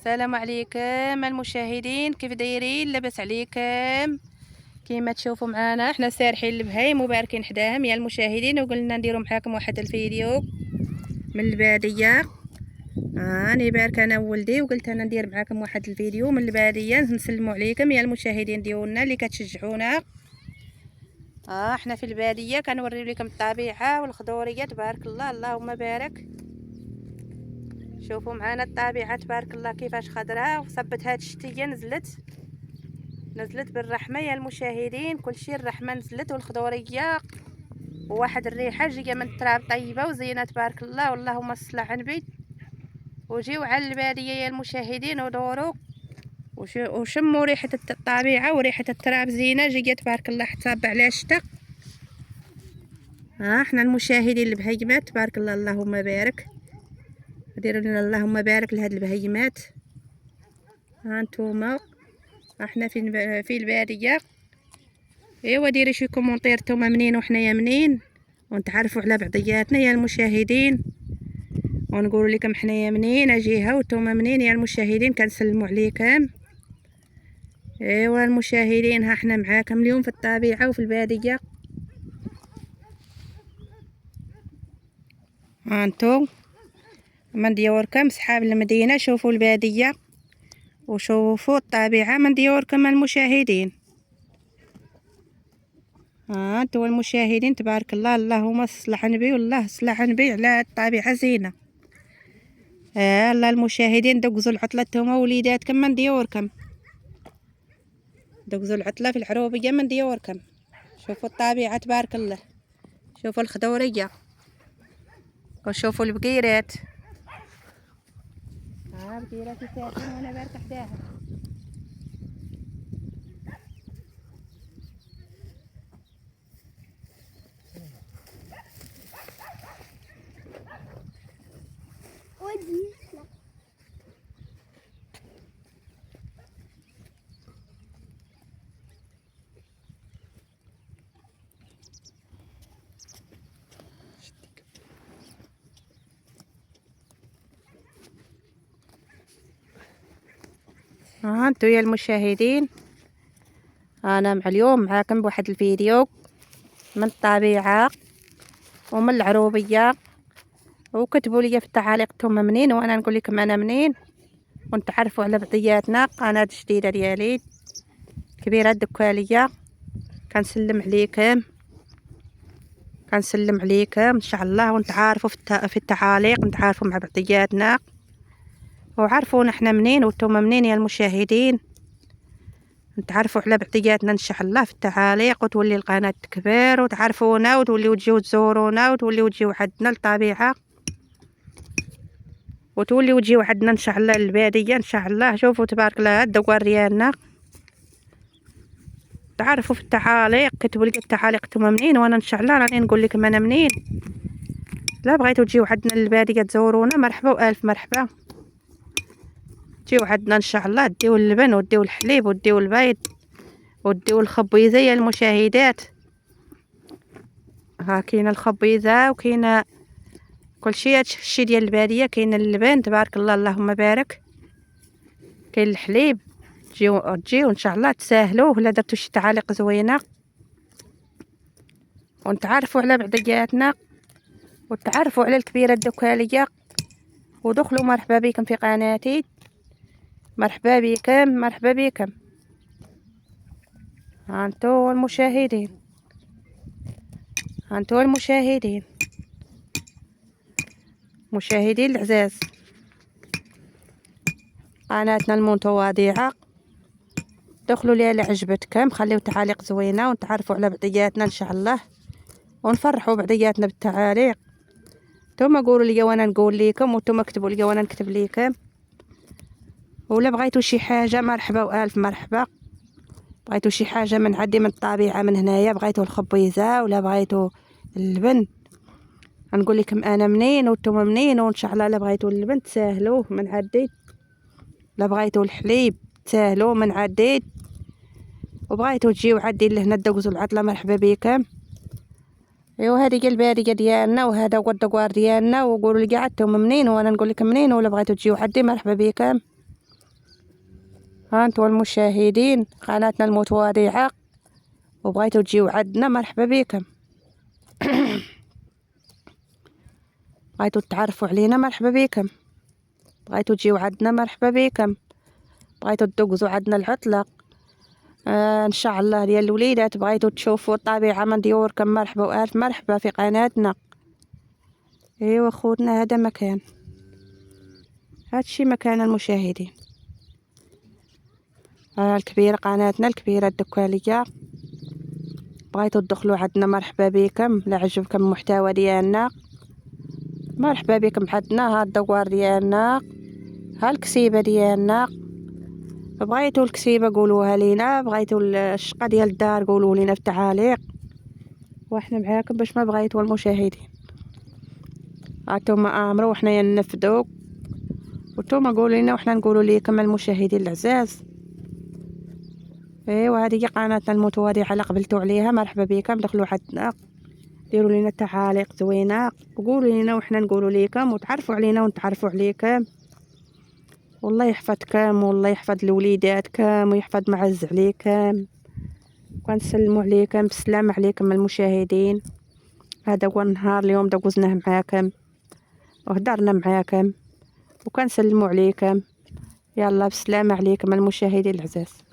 السلام عليكم المشاهدين، كيف دايرين؟ لاباس عليكم؟ كيما تشوفوا معنا احنا سارحين البهايم وباركين حداهم يا المشاهدين، وقلنا نديروا معاكم واحد الفيديو من الباديه. راني باركه انا وولدي، وقلت انا ندير معاكم واحد الفيديو من الباديه نسلموا عليكم يا المشاهدين ديالنا اللي كتشجعونا. احنا في الباديه كنوريو لكم الطبيعه والخضوريه تبارك الله، اللهم بارك. شوفوا معنا الطبيعه تبارك الله كيفاش خضراء، وصبت هاد الشتيه نزلت بالرحمه يا المشاهدين، كلشي الرحمه نزلت والخضوريه وواحد الريحه جايه من التراب طيبه وزينه تبارك الله، واللهم صل على النبي. وجيو على الباديه يا المشاهدين ودوروا وشموا ريحه الطبيعه وريحه التراب زينه جايه تبارك الله حتى على الشتا. احنا المشاهدين البهيمات تبارك الله، اللهم بارك. ديروا لنا اللهم بارك لهاد البهيمات. ها نتوما احنا في الباديه. ايوا ديري شي كومونطير نتوما منين وحنايا منين، ونتعرفوا على بعضياتنا يا المشاهدين، ونقول لكم حنايا منين جهه وانتوما منين يا المشاهدين، كنسلموا عليكم. ايوا المشاهدين ها احنا معاكم اليوم في الطبيعه وفي الباديه. ها انتم من ديوركم صحاب المدينه، شوفوا الباديه وشوفوا الطبيعه من ديوركم المشاهدين. ها انتم المشاهدين تبارك الله، اللهم صل على النبي والله صل على النبي على الطبيعه زينه. الله المشاهدين دقزوا العطله نتوما وليداتكم من ديوركم، دقزوا العطله في العروبيه من ديوركم. شوفوا الطبيعه تبارك الله، شوفوا الخضوريه وشوفوا البقيرات. بقيرات يسافرون وانا باركه حداها. انتو يا المشاهدين انا مع اليوم معاكم بواحد الفيديو من الطبيعه ومن العروبيه، وكتبوا لي في التعاليق نتوما منين وانا نقول لكم انا منين، ونتعرفوا على بعضياتنا. قناه جديده ديالي كبيره الدكاليه، كنسلم عليكم ان شاء الله، ونتعارفوا في التعاليق، نتعارفوا مع بعضياتنا وعرفونا احنا منين وانتم منين يا المشاهدين، نتعرفوا على بعضياتنا ان شاء الله في التعاليق، وتولي القناه تكبر وتعرفونا وتوليو تجيو تزورونا وتوليو تجيو عندنا للطبيعه، وتوليو تجيو عندنا ان شاء الله للباديه ان شاء الله. شوفوا تبارك الله الدوار ديالنا، تعرفوا في التعاليق، كتبوا لي التعاليق نتوما منين وانا ان شاء الله راني نقول لكم انا منين. لا بغيتوا تجيو عندنا للباديه تزورونا مرحبا والف مرحبا، جيو عندنا ان شاء الله، ديو اللبن وديو الحليب وديو البيض وديو الخبيزه يا المشاهدات. ها كاينه الخبيزه وكاينه كلشي، هادشي ديال الباديه. كاين اللبن تبارك الله، اللهم بارك، كاين الحليب. تجيو ان شاء الله تساهلوا ولا درتو شي تعاليق زوينه، ونتعرفوا على بعضياتنا وتعرفوا على الكبيره الدكاليه، ودخلوا مرحبا بكم في قناتي، مرحبا بكم. هانتو المشاهدين مشاهدين العزاز، قناتنا المتواضعه دخلوا ليها اللي عجبتكم، خليو تعاليق زوينه ونتعرفوا على بعضياتنا ان شاء الله، ونفرحوا بعضياتنا بالتعاليق. نتوما قولوا لي وانا نقول لكم، وانتم اكتبوا لي وانا نكتب لكم. ولا بغيتوا شي حاجه مرحبا والف مرحبا، بغيتوا شي حاجه من عندي من الطبيعه من هنايا، بغيتوا الخبيزه ولا بغيتوا اللبن، نقول لكم انا منين وانتم منين، وان شاء الله لا بغيتوا اللبن تساهلوه من عدي، لا بغيتوا الحليب تساهلوه من عدي، وبغيتوا تجيو عدي لهنا تدوزوا العطله مرحبا بكم. ايوا هذه هي الباديه ديالنا وهذا هو الدوار ديالنا، وقولوا لي قعدتم منين وانا نقول لكم منين، ولا بغيتوا تجيو عدي مرحبا بكم. ها انتم المشاهدين قناتنا المتواضعة وبغيتوا تجيو عندنا، مرحبا بكم. بغيتوا تعرفوا علينا، مرحبا بكم. بغيتوا تجيو عندنا، مرحبا بكم. بغيتوا تدوزوا عندنا العطلة ان شاء الله ديال الوليدات، بغيتوا تشوفوا الطبيعة من ديوركم، مرحبا والف مرحبا في قناتنا. ايوا خوتنا هذا مكان، هادشي مكان المشاهدين. الكبيرة قناتنا الكبيرة الدكالية، بغيتوا تدخلوا عندنا مرحبا بكم. لا عجبكم المحتوى ديالنا مرحبا بكم عندنا. ها الدوار ديالنا، ها الكسيبة ديالنا. بغيتوا الكسيبة قولوها لينا، بغيتوا الشقة ديال الدار قولوا لينا في التعاليق وحنا معاكم. باش ما بغيتوا المشاهدين هانتوما امروا وحنا ننفذوا، وانتوما قولوا لنا وحنا نقولوا لكم المشاهدين العزاز. ايوا هذه هي قناتنا المتواضعة اللي قبلتوا عليها، مرحبا بكم. دخلوا عندنا، ديروا لنا تعاليق زوينه وقولوا لنا وحنا نقولوا لكم، وتعرفوا علينا ونتعرفوا عليكم. والله يحفظكم والله يحفظ لوليداتكم ويحفظ معز عليكم. وكنسلموا عليكم بالسلامة عليكم المشاهدين. هذا هو النهار اليوم دوزناه معاكم وهدرنا معاكم وكنسلموا عليكم. يلا بالسلامة عليكم المشاهدين العزاز.